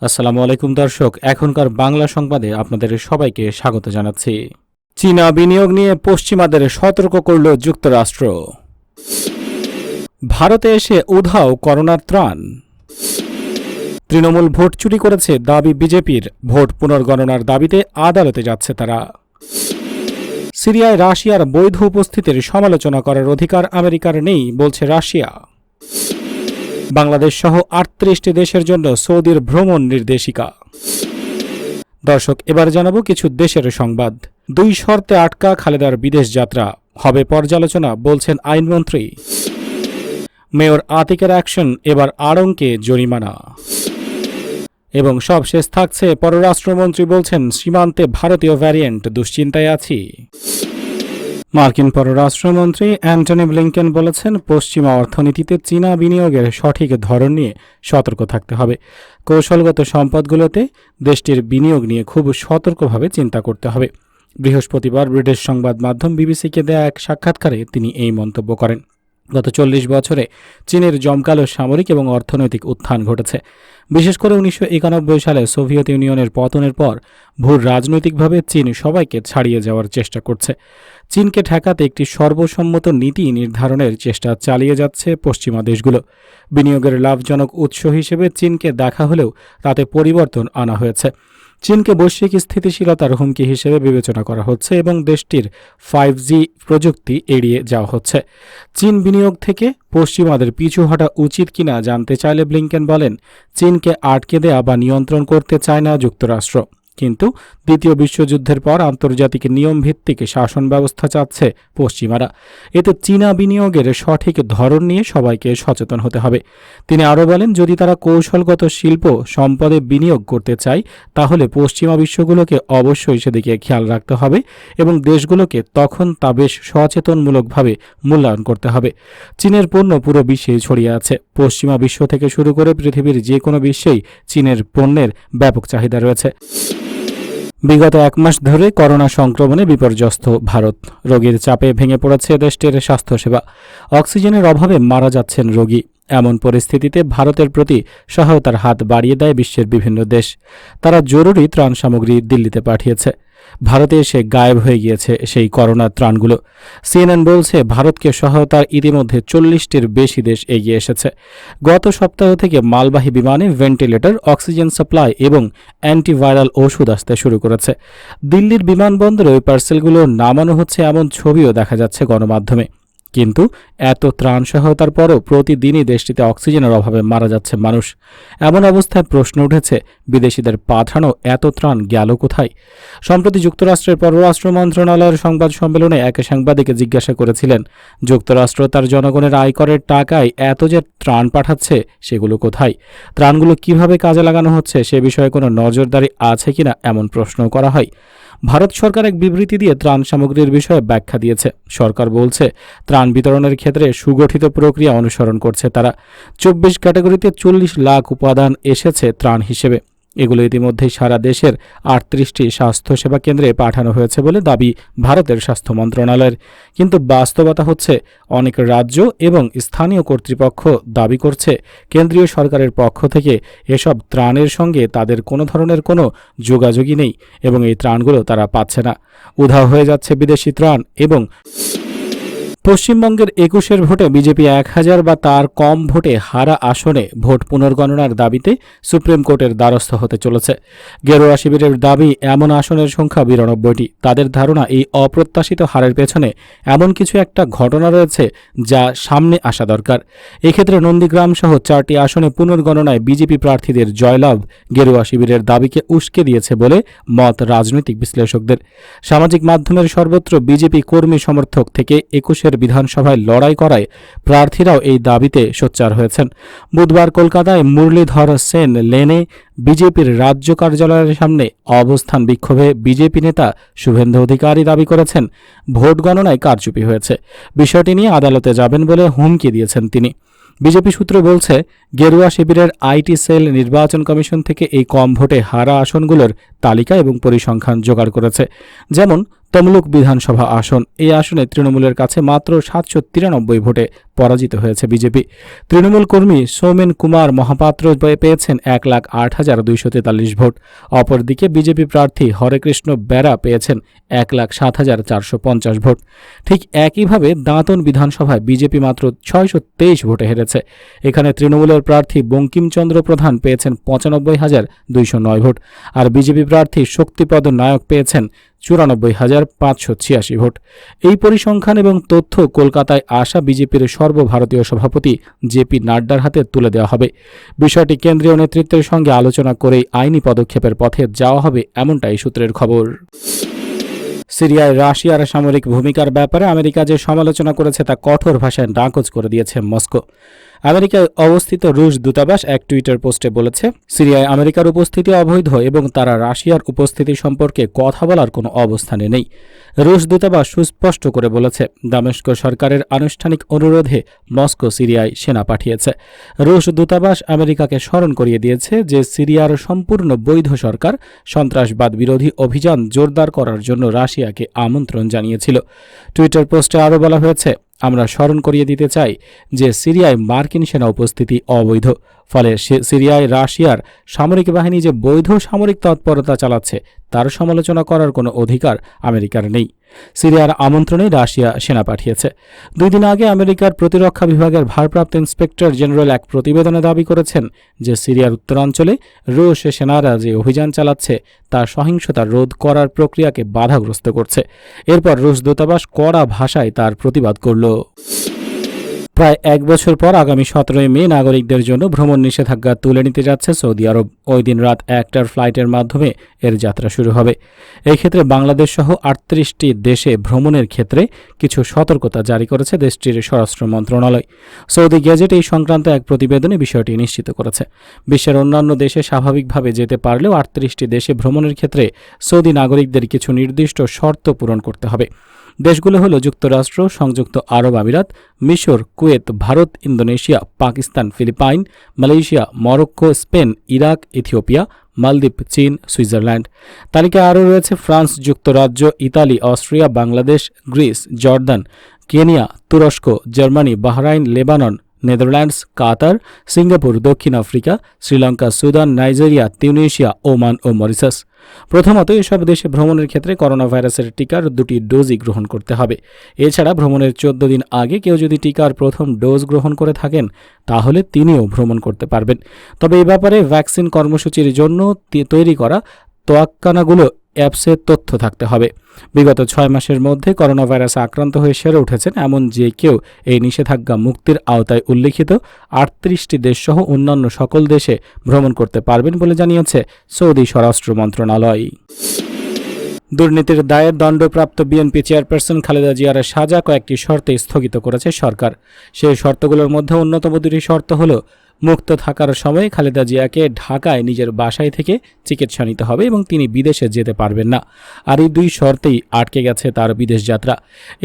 আসসালামু আলাইকুম দর্শক, এখনকার বাংলা সংবাদে আপনাদের সবাইকে স্বাগত জানাচ্ছি। চীনা বিনিয়োগ নিয়ে পশ্চিমাদের সতর্ক করল যুক্তরাষ্ট্র। ভারতে এসে উধাও করোনার ত্রাণ। তৃণমূল ভোট চুরি করেছে দাবি বিজেপির, ভোট পুনর্গণনার দাবিতে আদালতে যাচ্ছে তারা। সিরিয়ায় রাশিয়ার বৈধ উপস্থিতির সমালোচনা করার অধিকার আমেরিকার নেই বলছে রাশিয়া। বাংলাদেশ সহ 38টি দেশের জন্য সৌদির ভ্রমণ নির্দেশিকা। দর্শক, এবার জানাবো কিছু দেশের সংবাদ। 2 শর্তে আটকা খালেদার বিদেশ যাত্রা, হবে পর্যালোচনা বলছেন আইনমন্ত্রী। মেয়র আতিকের অ্যাকশন, এবার আড়ংকে জরিমানা। এবং সবশেষ থাকছে পররাষ্ট্রমন্ত্রী বলছেন সীমান্তে ভারতীয় ভ্যারিয়েন্ট, দুশ্চিন্তায় আছি। মার্কিন পররাষ্ট্রমন্ত্রী অ্যান্টনি ব্লিংকেন বলেছেন পশ্চিমা অর্থনীতিতে চীনা বিনিয়োগের সঠিক ধরন নিয়ে সতর্ক থাকতে হবে। কৌশলগত সম্পদগুলোতে দেশটির বিনিয়োগ নিয়ে খুব সতর্কভাবে চিন্তা করতে হবে। বৃহস্পতিবার ব্রিটিশ সংবাদ মাধ্যম বিবিসিকে দেয়া এক সাক্ষাৎকারে তিনি এই মন্তব্য করেন। গত 40 বছরে চীনের জমকালো সামরিক এবং অর্থনৈতিক উত্থান ঘটেছে। বিশেষ করে 1991 সালে সোভিয়েত ইউনিয়নের পতনের পর ভূ রাজনৈতিকভাবে চীন সবাইকে ছাড়িয়ে যাওয়ার চেষ্টা করছে। চীনকে ঠেকাতে একটি সর্বসম্মত নীতি নির্ধারণের চেষ্টা চালিয়ে যাচ্ছে পশ্চিমা দেশগুলো। বিনিয়োগের লাভজনক উৎস হিসেবে চীনকে দেখা হলেও তাতে পরিবর্তন আনা হয়েছে। চীনকে বৈশ্বিক স্থিতিশীলতার হুমকি হিসেবে বিবেচনা করা হচ্ছে এবং দেশটির 5G প্রযুক্তি এড়িয়ে যাওয়া হচ্ছে। চীন বিনিয়োগ থেকে পশ্চিমাদের পিছু হটা উচিত কিনা জানতে চাইলে ব্লিংকেন বলেন, চীনকে আটকে দেয়া বা নিয়ন্ত্রণ করতে চায় না যুক্তরাষ্ট্র, কিন্তু দ্বিতীয় বিশ্বযুদ্ধের পর আন্তর্জাতিক নিয়মভিত্তিক শাসন ব্যবস্থা চাচ্ছে পশ্চিমারা। এতে চীনা বিনিয়োগের সঠিক ধরন নিয়ে সবাইকে সচেতন হতে হবে। তিনি আরও বলেন, যদি তারা কৌশলগত শিল্প সম্পদে বিনিয়োগ করতে চায় তাহলে পশ্চিমা বিশ্বগুলোকে অবশ্যই সেদিকে খেয়াল রাখতে হবে এবং দেশগুলোকে তখন তা বেশ সচেতনমূলকভাবে মূল্যায়ন করতে হবে। চীনের পণ্য পুরো বিশ্বেই ছড়িয়ে আছে। পশ্চিমা বিশ্ব থেকে শুরু করে পৃথিবীর যে কোনো বিশ্বেই চীনের পণ্যের ব্যাপক চাহিদা রয়েছে। বিগত 1 মাস ধরে করোনা সংক্রমণে বিপর্যস্ত ভারত। রোগীর চাপে ভেঙে পড়েছে দেশটির স্বাস্থ্যসেবা। অক্সিজেনের অভাবে মারা যাচ্ছেন রোগী। এমন পরিস্থিতিতে ভারতের প্রতি সহায়তার হাত বাড়িয়ে দেয় বিশ্বের বিভিন্ন দেশ। তারা জরুরি ত্রাণ সামগ্রী দিল্লিতে পাঠিয়েছে। ভারতে এসে গায়েব হয়ে গিয়েছে সেই করোনার ত্রাণগুলো। সিএনএন বলছে, ভারতকে সহায়তার ইতিমধ্যে 40টির বেশি দেশ এগিয়ে এসেছে। গত সপ্তাহ থেকে মালবাহী বিমানে ভেন্টিলেটর, অক্সিজেন সাপ্লাই এবং অ্যান্টিভাইরাল ওষুধ আসতে শুরু করেছে। দিল্লির বিমানবন্দরে ওই পার্সেলগুলো নামানো হচ্ছে এমন ছবিও দেখা যাচ্ছে গণমাধ্যমে। কিন্তু এত ত্রাণ সহায়তার পরও প্রতিদিনই দেশটিতে অক্সিজেনের অভাবে মারা যাচ্ছে মানুষ। এমন অবস্থায় প্রশ্ন উঠেছে, বিদেশিদের পাঠানো এত ত্রাণ গেল কোথায়? সম্প্রতি যুক্তরাষ্ট্রের পররাষ্ট্র মন্ত্রণালয়ের সংবাদ সম্মেলনে এক সাংবাদিকে জিজ্ঞাসা করেছিলেন, যুক্তরাষ্ট্র তার জনগণের আয়করের টাকায় এত যে ত্রাণ পাঠাচ্ছে সেগুলো কোথায়? ত্রাণগুলো কিভাবে কাজে লাগানো হচ্ছে সে বিষয়ে কোনো নজরদারি আছে কিনা এমন প্রশ্নও করা হয়। ভারত সরকার এক বিবৃতি দিয়ে ত্রাণ সামগ্রীর বিষয়ে ব্যাখ্যা দিয়েছে। সরকার বলছে, ত্রাণ বিতরণের ক্ষেত্রে সুগঠিত প্রক্রিয়া অনুসরণ করছে তারা। 24 ক্যাটাগরিতে 40 লাখ উপাদান এসেছে ত্রাণ হিসেবে। এগুলো ইতিমধ্যেই সারা দেশের 38টি স্বাস্থ্যসেবা কেন্দ্রে পাঠানো হয়েছে বলে দাবি ভারতের স্বাস্থ্য মন্ত্রণালয়ের। কিন্তু বাস্তবতা হচ্ছে, অনেক রাজ্য এবং স্থানীয় কর্তৃপক্ষ দাবি করছে কেন্দ্রীয় সরকারের পক্ষ থেকে এসব ত্রাণের সঙ্গে তাদের কোনো ধরনের কোনো যোগাযোগই নেই এবং এই ত্রাণগুলো তারা পাচ্ছে না। উধাও হয়ে যাচ্ছে বিদেশি ত্রাণ। এবং পশ্চিমবঙ্গের 21-এর ভোটে বিজেপি 1000 বা তার কম ভোটে হারা আসনে ভোট পুনর্গণনার দাবিতে সুপ্রিম কোর্টের দ্বারস্থ হতে চলেছে। গেরুয়া শিবিরের দাবি, এমন আসনের সংখ্যা 92টি। তাদের ধারণা, এই অপ্রত্যাশিত হারের পেছনে এমন কিছু একটা ঘটনা রয়েছে যা সামনে আসা দরকার। এক্ষেত্রে নন্দীগ্রাম সহ 4টি আসনে পুনর্গণনায় বিজেপি প্রার্থীদের জয়লাভ গেরুয়া শিবিরের দাবিকে উস্কে দিয়েছে বলে মত রাজনৈতিক বিশ্লেষকদের। সামাজিক মাধ্যমের সর্বত্র বিজেপি কর্মী সমর্থক থেকে 21 বিধানসভায় লড়াই করায় প্রার্থীরাও এই দাবিতে সোচ্চার হয়েছেন। বুধবার কলকাতায় মুরলীধর সেন লেনে বিজেপির রাজ্য কার্যালয়ের সামনে অবস্থান বিক্ষোভে বিজেপি নেতা শুভেন্দু অধিকারী দাবি করেছেন, ভোট গণনায় কারচুপি হয়েছে। বিষয়টি নিয়ে আদালতে যাবেন বলে হুমকি দিয়েছেন তিনি। বিজেপি সূত্র বলছে, গেরুয়া শিবিরের আইটি সেল নির্বাচন কমিশন থেকে এই কম ভোটে হারা আসনগুলোর তালিকা এবং পরিসংখ্যান জোগাড় করেছে। যেমন তমলুক বিধানসভা আসন। এই আসনে তৃণমূলের কাছে মাত্র 793 ভোটে পরাজিত হয়েছে বিজেপি। তৃণমূল কর্মী সৌমেন কুমার মহাপাত্র পেয়েছেন 1,08,243 ভোট। অপরদিকে বিজেপি প্রার্থী হরেকৃষ্ণ বেরা পেয়েছেন 1,07,450 ভোট। ঠিক একইভাবে দাঁতন বিধানসভায় বিজেপি মাত্র 623 ভোটে হেরেছে। এখানে তৃণমূলের প্রার্থী বঙ্কিমচন্দ্র প্রধান পেয়েছেন 95,209 ভোট, আর বিজেপি প্রার্থী শক্তিপদ নায়ক পেয়েছেন 94,586 ভোট। এই পরিসংখ্যান এবং তথ্য কলকাতায় আসা বিজেপির সর্বভারতীয় সভাপতি জেপি নাড্ডার হাতে তুলে দেওয়া হবে। বিষয়টি কেন্দ্রীয় নেতৃত্বের সঙ্গে আলোচনা করেই আইনি পদক্ষেপের পথে যাওয়া হবে, এমনটাই সূত্রের খবর। সিরিয়ায় রাশিয়ার সামরিক ভূমিকার ব্যাপারে আমেরিকা যে সমালোচনা করেছে তা কঠোর ভাষায় নাকচ করে দিয়েছে মস্কো। আমেরিকায় অবস্থিত রুশ দূতাবাস এক টুইটার পোস্টে বলেছে, সিরিয়ায় আমেরিকার উপস্থিতি অবৈধ এবং তারা রাশিয়ার উপস্থিতি সম্পর্কে কথা বলার কোনো অবস্থানে নেই। রুশ দূতাবাস সুস্পষ্ট করে বলেছে, দামেস্ক সরকারের আনুষ্ঠানিক অনুরোধে মস্কো সিরিয়ায় সেনা পাঠিয়েছে। রুশ দূতাবাস আমেরিকাকে স্মরণ করিয়ে দিয়েছে যে সিরিয়ার সম্পূর্ণ বৈধ সরকার সন্ত্রাসবাদ বিরোধী অভিযান জোরদার করার জন্য রাশিয়াকে আমন্ত্রণ জানিয়েছিল। টুইটার পোস্টে আরও বলা হয়েছে, আমরা স্মরণ করিয়ে দিতে চাই যে সিরিয়ায় মার্কিন সেনা উপস্থিতি অবৈধ। ফলে সিরিয়ায় রাশিয়ার সামরিক বাহিনী যে বৈধ সামরিক তৎপরতা চালাচ্ছে তার সমালোচনা করার কোনো অধিকার আমেরিকার নেই। সিরিয়ার আমন্ত্রণে রাশিয়া সেনা পাঠিয়েছে। 2 দিন আগে আমেরিকার প্রতিরক্ষা বিভাগের ভারপ্রাপ্ত ইন্সপেক্টর জেনারেল এক প্রতিবেদনে দাবি করেছেন যে সিরিয়ার উত্তরাঞ্চলে রুশ সেনারা যে অভিযান চালাচ্ছে তা সহিংসতা রোধ করার প্রক্রিয়াকে বাধাগ্রস্ত করছে। এরপর রুশ দূতাবাস কড়া ভাষায় তার প্রতিবাদ করল। প্রায় 1 বছর পর আগামী 17 মে নাগরিকদের জন্য ভ্রমণ নিষেধাজ্ঞা তুলে নিতে যাচ্ছে সৌদি আরব। ওই দিন রাত 1টার ফ্লাইটের মাধ্যমে এর যাত্রা শুরু হবে। এই ক্ষেত্রে বাংলাদেশ সহ 38টি দেশে ভ্রমণের ক্ষেত্রে কিছু সতর্কতা জারি করেছে দেশটির স্বরাষ্ট্র মন্ত্রণালয়। সৌদি গেজেট এই সংক্রান্ত এক প্রতিবেদনে বিষয়টি নিশ্চিত করেছে। বিশ্বের অন্যান্য দেশে স্বাভাবিকভাবে যেতে পারলেও 38টি দেশে ভ্রমণের ক্ষেত্রে সৌদি নাগরিকদের কিছু নির্দিষ্ট শর্ত পূরণ করতে হবে। দেশগুলো হল যুক্তরাষ্ট্র, সংযুক্ত আরব আমিরাত, মিশর, Kuwait, Bharat, Indonesia, Pakistan, Philippine, Malaysia, Morocco, Spain, Iraq, Ethiopia, মালদ্বীপ, চীন, সুইজারল্যান্ড। তালিকায় আরও রয়েছে ফ্রান্স, যুক্তরাজ্য, Italy, Austria, Bangladesh, Greece, Jordan, Kenya, তুরস্ক, Germany, Bahrain, Lebanon, Netherlands, Qatar, Singapore, দক্ষিণ Africa, Sri Lanka, Sudan, Nigeria, Tunisia, Oman ও মরিশাস। প্রথমত, এসব দেশে ভ্রমণের ক্ষেত্রে করোনা ভাইরাসের টিকার 2টি ডোজই গ্রহণ করতে হবে। এছাড়া ভ্রমণের 14 দিন আগে কেউ যদি টিকার প্রথম ডোজ গ্রহণ করে থাকেন তাহলে তিনিও ভ্রমণ করতে পারবেন। তবে এ ব্যাপারে ভ্যাকসিন কর্মসূচির জন্য তৈরি করা তোয়াক্কানাগুলো অ্যাপসে তথ্য থাকতে হবে। বিগত 6 মাসের মধ্যে করোনা ভাইরাসে আক্রান্ত হয়ে সেরে উঠেছেন এমন যে কেউ এই নিষেধাজ্ঞা মুক্তির আওতায় উল্লিখিত 38টি দেশসহ অন্যান্য সকল দেশে ভ্রমণ করতে পারবেন বলে জানিয়েছে সৌদি স্বরাষ্ট্র মন্ত্রণালয়। দুর্নীতির দায়ে দণ্ডপ্রাপ্ত বিএনপি চেয়ারপারসন খালেদা জিয়ার সাজা কয়েকটি শর্তে স্থগিত করেছে সরকার। সেই শর্তগুলোর মধ্যে অন্যতম 2টি শর্ত হল, মুক্ত থাকার সময় খালেদা জিয়াকে ঢাকায় নিজের বাসায় থেকে চিকিৎসা নিতে হবে এবং তিনি বিদেশে যেতে পারবেন না। আর এই 2 শর্তেই আটকে গেছে তার বিদেশ যাত্রা।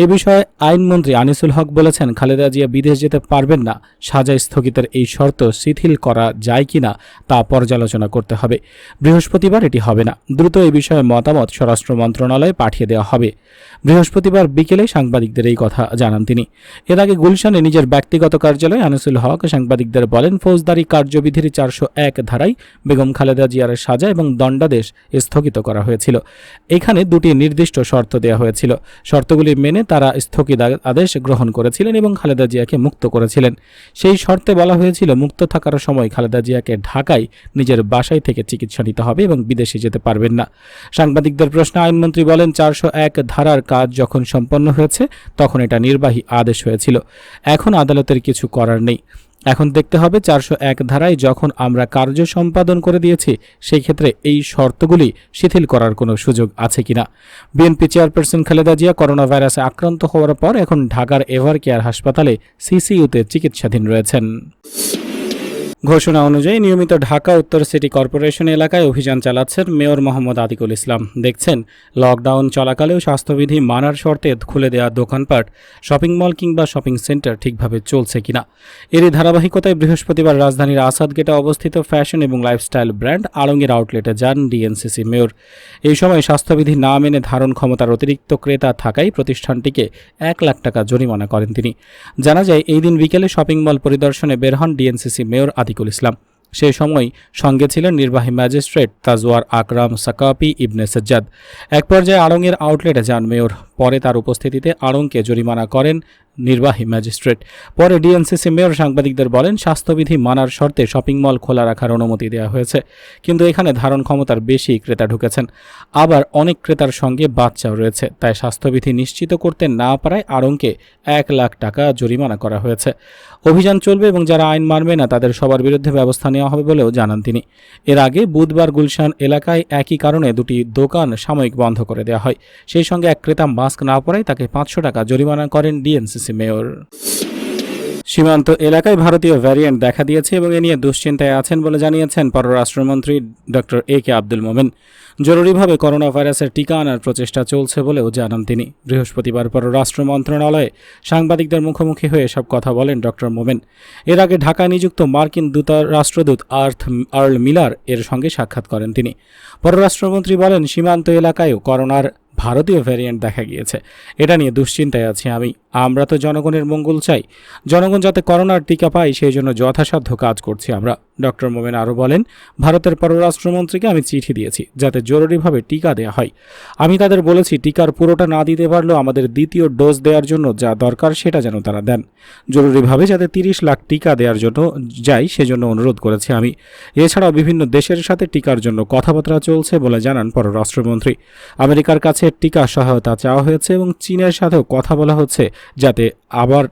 এ বিষয়ে আইনমন্ত্রী আনিসুল হক বলেছেন, খালেদা জিয়া বিদেশ যেতে পারবেন না। সাজা স্থগিতের এই শর্ত শিথিল করা যায় কিনা তা পর্যালোচনা করতে হবে। বৃহস্পতিবার এটি হবে না। দ্রুত এই বিষয়ে মতামত স্বরাষ্ট্র মন্ত্রণালয়ে পাঠিয়ে দেওয়া হবে। বৃহস্পতিবার বিকেলে সাংবাদিকদের এই কথা জানান তিনি। এর আগে গুলশানে নিজের ব্যক্তিগত কার্যালয়ে আনিসুল হক সাংবাদিকদের বলেন, ফৌজদারি কার্যবিধির 401 ধারায় বেগম খালেদা জিয়ার সাজা এবং দণ্ডাদেশ স্থগিত করা হয়েছিল। এখানে 2টি নির্দিষ্ট শর্ত দেওয়া হয়েছিল। শর্তগুলি মেনে তারা স্থগিতাদেশ গ্রহণ করেছিলেন এবং খালেদা জিয়াকে মুক্ত করেছিলেন। সেই শর্তে বলা হয়েছিল, মুক্ত থাকার সময় খালেদা জিয়াকে ঢাকায় নিজের বাসায় থেকে চিকিৎসা নিতে হবে এবং বিদেশে যেতে পারবেন না। সাংবাদিকদের প্রশ্নে আইনমন্ত্রী বলেন, 401 ধারার কাজ যখন সম্পন্ন হয়েছে তখন এটা নির্বাহী আদেশ হয়েছিল। এখন আদালতের কিছু করার নেই। এখন দেখতে হবে 401 ধারায় যখন আমরা কার্য সম্পাদন করে দিয়েছি সেই ক্ষেত্রে এই শর্তগুলি শিথিল করার কোনো সুযোগ আছে কিনা। BNP chairperson Khaleda Zia corona ভাইরাসে আক্রান্ত হওয়ার পর এখন ঢাকার এভার কেয়ার হাসপাতালে সিসিইউতে চিকিৎসাধীন রয়েছেন। ঘোষণা অনুযায়ী নিয়মিত ঢাকা উত্তর সিটি কর্পোরেশন এলাকায় অভিযান চালাচ্ছেন মেয়র মোহাম্মদ আতিকুল ইসলাম। দেখছেন লকডাউন চলাকালেও স্বাস্থ্যবিধি মানার শর্তে খুলে দেওয়া দোকানপাট, শপিং মল কিংবা শপিং সেন্টার ঠিকভাবে চলছে কিনা। এরই ধারাবাহিকতায় বৃহস্পতিবার রাজধানীর আসাদ গেটে অবস্থিত ফ্যাশন এবং লাইফস্টাইল ব্র্যান্ড আড়ং-এর আউটলেটে যান ডিএনসিসি মেয়র। এই সময় স্বাস্থ্যবিধি না মেনে ধারণ ক্ষমতার অতিরিক্ত ক্রেতা থাকায় প্রতিষ্ঠানটিকে 1 লাখ টাকা জরিমানা করেন তিনি। জানা যায়, এই দিন বিকেলে শপিং মল পরিদর্শনে বের হন ডিএনসিসি মেয়র আতিকুল ইসলাম। সেই সময় সঙ্গে ছিলেন নির্বাহী ম্যাজিস্ট্রেট তাজওয়ার আকরাম সাকাপি ইবনে সজ্জাদ। এক পর্যায়ে আড়ং-এর আউটলেটে যান মেয়র। পরে তার উপস্থিতিতে আড়ংকে জরিমানা করেন নির্বাহী ম্যাজিস্ট্রেট। পরে ডিএনসিসি মেয়র সাংবাদিকদের বলেন, স্বাস্থ্যবিধি মানার শর্তে শপিং মল খোলা রাখার অনুমতি দেওয়া হয়েছে, কিন্তু এখানে ধারণ ক্ষমতার বেশি ক্রেতা ঢুকেছেন। আবার অনেক ক্রেতার সঙ্গে বাচ্চাও রয়েছে, তাই স্বাস্থ্যবিধি নিশ্চিত করতে না পারায় আড়ংকে 1 লাখ টাকা জরিমানা করা হয়েছে। অভিযান চলবে এবং যারা আইন মানবে না তাদের সবার বিরুদ্ধে ব্যবস্থা নেওয়া হবে বলেও জানান তিনি। এর আগে বুধবার গুলশান এলাকায় একই কারণে 2টি দোকান সাময়িক বন্ধ করে দেওয়া হয়। সেই সঙ্গে এক ক্রেতা মাস্ক না পরায় তাকে 500 টাকা জরিমানা করেন ডিএনসিসি মেয়র। সীমান্ত এলাকায় ভারতীয় ভ্যারিয়েন্ট দেখা দিয়েছে এবং এ নিয়ে দুশ্চিন্তায় আছেন বলে জানিয়েছেন পররাষ্ট্রমন্ত্রী doctor A K Abdul Momen. জরুরিভাবে corona ভাইরাসের টিকা আনার প্রচেষ্টা চলছে বলেও জানান তিনি। বৃহস্পতিবার পররাষ্ট্র মন্ত্রণালয়ে সাংবাদিকদের মুখোমুখি হয়ে এসব কথা বলেন ডক্টর মোমেন। এর আগে ঢাকায় নিযুক্ত মার্কিন রাষ্ট্রদূত আর্ল মিলার এর সঙ্গে সাক্ষাৎ করেন তিনি। পররাষ্ট্রমন্ত্রী বলেন, সীমান্ত এলাকায়ও করোনার ভারতীয় ভ্যারিয়েন্ট দেখা গিয়েছে। এটা নিয়ে দুশ্চিন্তায় আছি আমি। আমরা তো জনগণের মঙ্গল চাই, জনগণ যাতে করোনার টিকা পায় সেই জন্য যথাসাধ্য কাজ করছি আমরা। ডক্টর মোমেন আরও বলেন, ভারতের পররাষ্ট্রমন্ত্রীকে আমি চিঠি দিয়েছি যাতে জরুরিভাবে টিকা দেওয়া হয়। আমি তাদের বলেছি টিকার পুরোটা না দিতে পারলেও আমাদের দ্বিতীয় ডোজ দেওয়ার জন্য যা দরকার সেটা যেন তারা দেন। জরুরিভাবে যাতে 30 লাখ টিকা দেওয়ার জন্য যাই সেজন্য অনুরোধ করেছি আমি। এছাড়াও বিভিন্ন দেশের সাথে টিকার জন্য কথাবার্তা চলছে বলে জানান পররাষ্ট্রমন্ত্রী। আমেরিকার কাছে টিকা সহায়তা চাওয়া হয়েছে এবং চীনের সাথেও কথা বলা হচ্ছে যাতে আবার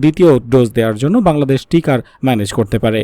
দ্বিতীয় ডোজ দেওয়ার জন্য বাংলাদেশ টিকার ম্যানেজ করতে পারে।